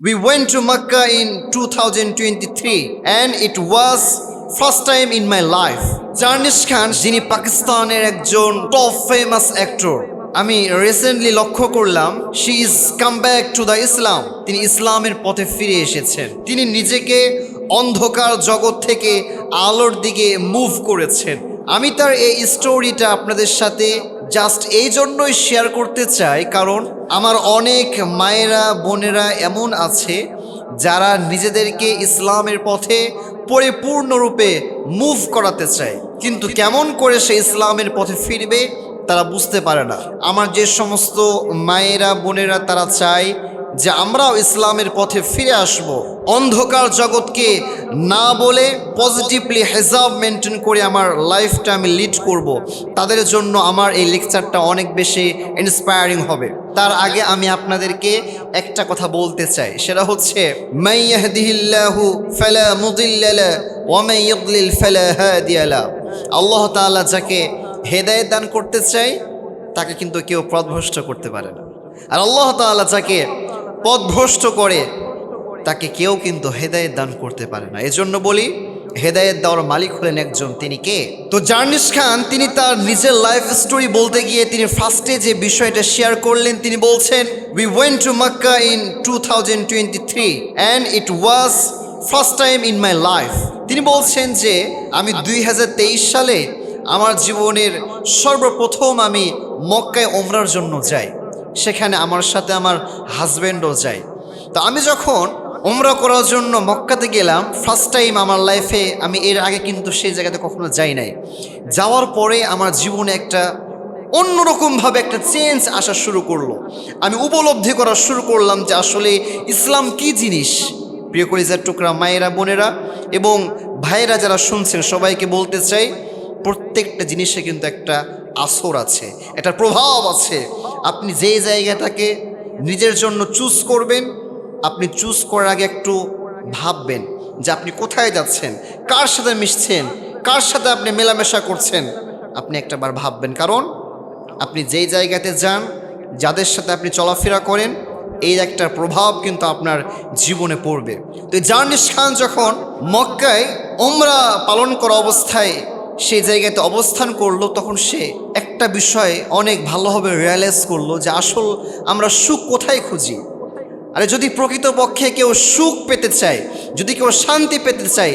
We went to Mecca in 2023 and it was first time in my life. জার্নিশ খান যিনি পাকিস্তানের একজন top famous actor, আমি recently লক্ষ্য করলাম she is come back to the Islam. তিনি ইসলামের পথে ফিরে এসেছেন। তিনি নিজেকে অন্ধকার জগৎ থেকে আলোর দিকে মুভ করেছেন। আমি তার এই স্টোরিটা আপনাদের সাথে জাস্ট এই জন্যই শেয়ার করতে চাই, কারণ আমার অনেক মায়েরা বোনেরা এমন আছে যারা নিজেদেরকে ইসলামের পথে পরিপূর্ণরূপে মুভ করাতে চায়, কিন্তু কেমন করে সে ইসলামের পথে ফিরবে তারা বুঝতে পারে না। আমার যে সমস্ত মায়েরা বোনেরা তারা চায় যে আমরাও ইসলামের পথে ফিরে আসব, অন্ধকার জগৎকে না বলে পজিটিভলি হেজাব মেনটেন করে আমার লাইফটা আমি লিড করব, তাদের জন্য আমার এই লেকচারটা অনেক বেশি ইন্সপায়ারিং হবে। তার আগে আমি আপনাদেরকে একটা কথা বলতে চাই, সেটা হচ্ছে মান ইয়াহদিহিল্লাহু ফালা মুদিল্লা লাহু ওয়া মান ইউদ্লিল ফালা হাদিয়া লাহু। আল্লাহ তাআলা যাকে হেদায়েত দান করতে চায় তাকে কিন্তু কেউ পথভ্রষ্ট করতে পারে না, আর আল্লাহ তাআলা যাকে পথভ্রষ্ট করে তাকে কেউ কিন্তু হেদায়েত দান করতে পারে না। এজন্য বলি, হেদায়েত দেওয়ার মালিক হলেন একজন, তিনি কে? তো জার্নিশ খান তিনি তার নিজের লাইফ স্টোরি বলতে গিয়ে তিনি ফার্স্টে যে বিষয়টা শেয়ার করলেন, তিনি বলছেন we went to Mecca in 2023 and it was first time in my life. তিনি বলছেন যে আমি 2023 সালে আমার জীবনের সর্বপ্রথম আমি মক্কায় ওমরার জন্য যাই, সেখানে আমার সাথে আমার হাজব্যান্ডও যায়। তো আমি যখন ওমরা করার জন্য মক্কাতে গেলাম ফার্স্ট টাইম আমার লাইফে, আমি এর আগে কিন্তু সেই জায়গাতে কখনো যাই নাই। যাওয়ার পরে আমার জীবনে একটা অন্যরকমভাবে একটা চেঞ্জ আসা শুরু করলো। আমি উপলব্ধি করা শুরু করলাম যে আসলে ইসলাম কি জিনিস। প্রিয় কলিজার টুকরা মায়েরা বোনেরা এবং ভাইয়েরা যারা শুনছেন, সবাইকে বলতে চাই প্রত্যেকটা জিনিসে কিন্তু একটা আসর আছে, একটা প্রভাব আছে। আপনি যেই জায়গাটাকে নিজের জন্য চুজ করবেন, আপনি চুজ করার আগে একটু ভাববেন যে আপনি কোথায় যাচ্ছেন, কার সাথে মিশছেন, কার সাথে আপনি মেলামেশা করছেন। আপনি একটাবার ভাববেন, কারণ আপনি যেই জায়গাতে যান, যাদের সাথে আপনি চলাফেরা করেন, এই একটা প্রভাব কিন্তু আপনার জীবনে পড়বে। তো জার্নিশ খান যখন মক্কায় ওমরা পালন করা অবস্থায় সেই জায়গাতে অবস্থান করলো, তখন সে একটা বিষয় অনেক ভালোভাবে রিয়ালাইজ করলো যে আসল আমরা সুখ কোথায় খুঁজি। আরে যদি প্রকৃতপক্ষে কেউ সুখ পেতে চায়, যদি কেউ শান্তি পেতে চায়,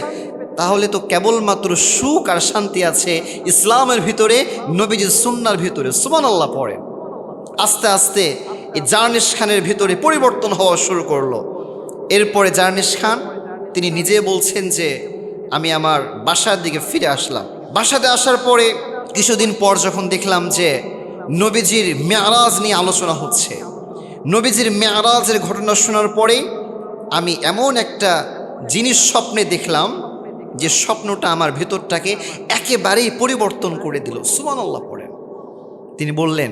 তাহলে তো কেবলমাত্র সুখ আর শান্তি আছে ইসলামের ভিতরে, নবীজির সুন্নাহর ভিতরে। সুবহানাল্লাহ পড়ে। আস্তে আস্তে এই জার্নিশ খানের ভিতরে পরিবর্তন হওয়া শুরু করলো। এরপরে জার্নিশ খান তিনি নিজে বলছেন যে আমি আমার বাসার দিকে ফিরে আসলাম। বাসাতে আসার পরে কিছুদিন পর যখন দেখলাম যে নবীজির মেরাজ নিয়ে আলোচনা হচ্ছে, নবীজির মেরাজের ঘটনা শোনার পরে আমি এমন একটা জিনিস স্বপ্নে দেখলাম যে স্বপ্নটা আমার ভেতরটাকে একেবারেই পরিবর্তন করে দিল। সুবহানাল্লাহ পড়েন। তিনি বললেন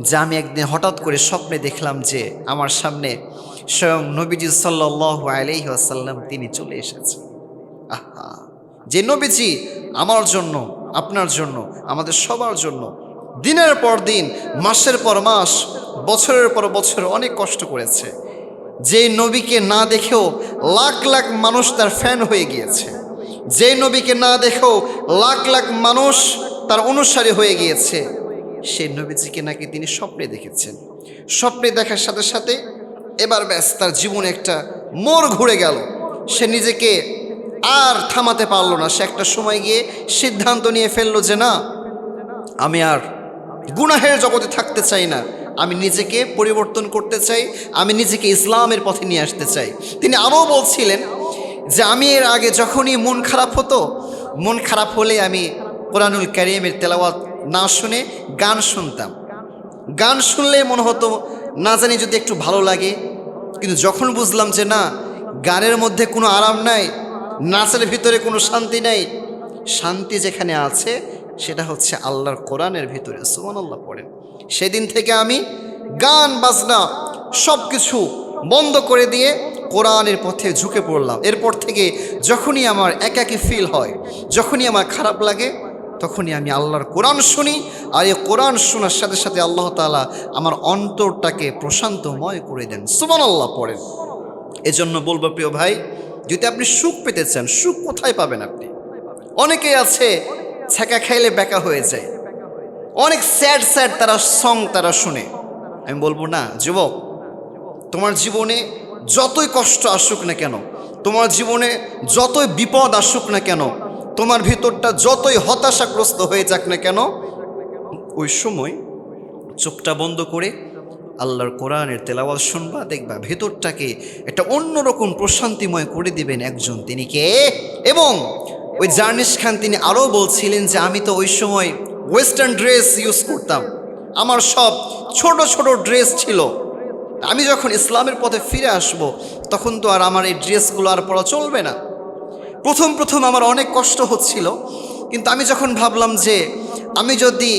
যে আমি একদিন হঠাৎ করে স্বপ্নে দেখলাম যে আমার সামনে স্বয়ং নবীজি সাল্লাল্লাহু আলাইহি ওয়াসাল্লাম তিনি চলে এসেছেন। আহা, যে নবীজি আমার জন্য, আপনার জন্য, আমাদের সবার জন্য দিনের পর দিন, মাসের পর মাস, বছরের পর বছর অনেক কষ্ট করেছে, যে নবীকে না দেখেও লাখ লাখ মানুষ তার ফ্যান হয়ে গিয়েছে, যে নবীকে না দেখেও লাখ লাখ মানুষ তার অনুসারী হয়ে গিয়েছে, সেই নবীজিকে নাকি তিনি স্বপ্নে দেখেছেন। স্বপ্নে দেখার সাথে সাথে এবার ব্যাস তার জীবনে একটা মোড় ঘুরে গেল। সে নিজেকে আর থামাতে পারলো না। সে একটা সময় গিয়ে সিদ্ধান্ত নিয়ে ফেললো যে না, আমি আর গুনাহের জগতে থাকতে চাই না, আমি নিজেকে পরিবর্তন করতে চাই, আমি নিজেকে ইসলামের পথে নিয়ে আসতে চাই। তিনি আরও বলছিলেন যে আমি এর আগে যখনই মন খারাপ হতো, মন খারাপ হলে আমি কোরআনুল কারীমের তেলাওয়াত না শুনে গান শুনতাম। গান শুনলে মনে হতো না জানি যদি একটু ভালো লাগে, কিন্তু যখন বুঝলাম যে না, গানের মধ্যে কোনো আরাম নাই, নাচের ভিতরে কোনো শান্তি নাই, শান্তি যেখানে আছে সেটা হচ্ছে আল্লাহর কোরআনের ভিতরে। সুবহানাল্লাহ পড়েন। সেদিন থেকে আমি গান বাজনা সব কিছু বন্ধ করে দিয়ে কোরআনের পথে ঝুঁকে পড়লাম। এরপর থেকে যখনই আমার একাকী ফিল হয়, যখনই আমার খারাপ লাগে, তখনই আমি আল্লাহর কোরআন শুনি, আর এই কোরআন শোনার সাথে সাথে আল্লাহ তাআলা আমার অন্তরটাকে প্রশান্তময় করে দেন। সুবহানাল্লাহ পড়েন। এজন্য বলবো প্রিয় ভাই, যদি আপনি সুখ পেতে চান, সুখ কোথায় পাবেন আপনি? অনেকেই আছে ছ্যাঁকা খাইলে বেকা হয়ে যায়, অনেক স্যাড স্যাড তারা সং তারা শুনে। আমি বলবো না যুবক, তোমার জীবনে যতই কষ্ট আসুক না কেন, তোমার জীবনে যতই বিপদ আসুক না কেন, তোমার ভিতরটা যতই হতাশাগ্রস্ত হয়ে যাক না কেন, ওই সময় চোখটা বন্ধ করে আল্লাহর কোরআনের তেলাওয়াত শুনবা, দেখবা ভেতরটাকে একটা অন্যরকম প্রশান্তিময় করে দিবেন একজন, তিনি কে? এবং ওই জার্নিশ খান তিনি আরও বলছিলেন যে আমি তো ওই সময় ওয়েস্টার্ন ড্রেস ইউজ করতাম, আমার সব ছোট ছোট ড্রেস ছিল। আমি যখন ইসলামের পথে ফিরে আসব, তখন তো আর আমার এই ড্রেসগুলো আর পরা চলবে না। প্রথম প্রথম আমার অনেক কষ্ট হচ্ছিল, কিন্তু আমি যখন ভাবলাম যে আমি যদি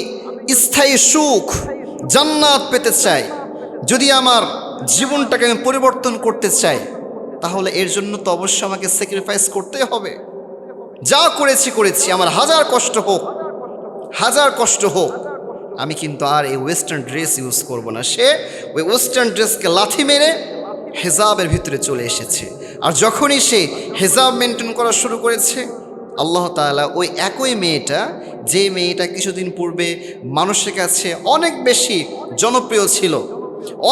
স্থায়ী সুখ জান্নাত পেতে চাই, যদি আমার জীবনটাকে আমি পরিবর্তন করতে চাই, তাহলে এর জন্য তো অবশ্যই আমাকে স্যাক্রিফাইস করতেই হবে। যা করেছি করেছি, আমার হাজার কষ্ট হোক, হাজার কষ্ট হোক, আমি কিন্তু আর এই ওয়েস্টার্ন ড্রেস ইউজ করব না। সে ওই ওয়েস্টার্ন ড্রেসকে লাথি মেরে হেজাবের ভিতরে চলে এসেছে। আর যখনই সে হেজাব মেনটেন করা শুরু করেছে, আল্লাহ তাআলা ওই একই মেয়েটা, যে মেয়েটা কিছুদিন পূর্বে মানুষের কাছে অনেক বেশি জনপ্রিয় ছিল,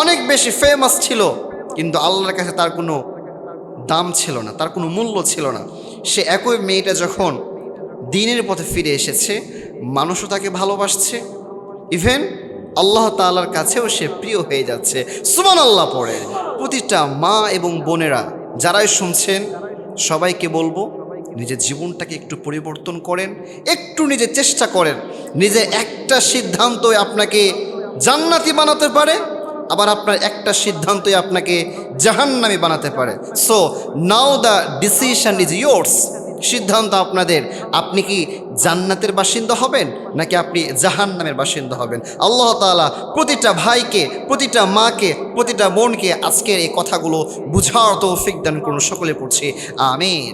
অনেক বেশি ফেমাস ছিল, কিন্তু আল্লাহর কাছে তার কোনো দাম ছিল না, তার কোনো মূল্য ছিল না, সে একই মেয়েটা যখন দ্বীনের পথে ফিরে এসেছে, মানুষও তাকে ভালোবাসছে, ইভেন আল্লাহ তাআলার কাছেও সে প্রিয় হয়ে যাচ্ছে। সুবহানাল্লাহ পড়ে প্রতিটা মা এবং বোনেরা যারাই শুনছেন, সবাইকে বলবো নিজের জীবনটাকে একটু পরিবর্তন করেন, একটু নিজে চেষ্টা করেন। নিজে একটা সিদ্ধান্তই আপনাকে জান্নাতি বানাতে পারে, আবার আপনার একটা সিদ্ধান্তই আপনাকে জাহান্নামী বানাতে পারে। So now the decision is yours. সিদ্ধান্ত আপনাদের, আপনি কি জান্নাতের বাসিন্দা হবেন নাকি আপনি জাহান্নামের বাসিন্দা হবেন। আল্লাহ তাআলা প্রতিটা ভাইকে, প্রতিটা মাকে, প্রতিটা বোনকে আজকের এই কথাগুলো বুঝার তৌফিক দান করুন। সকলে পড়ছি আমিন।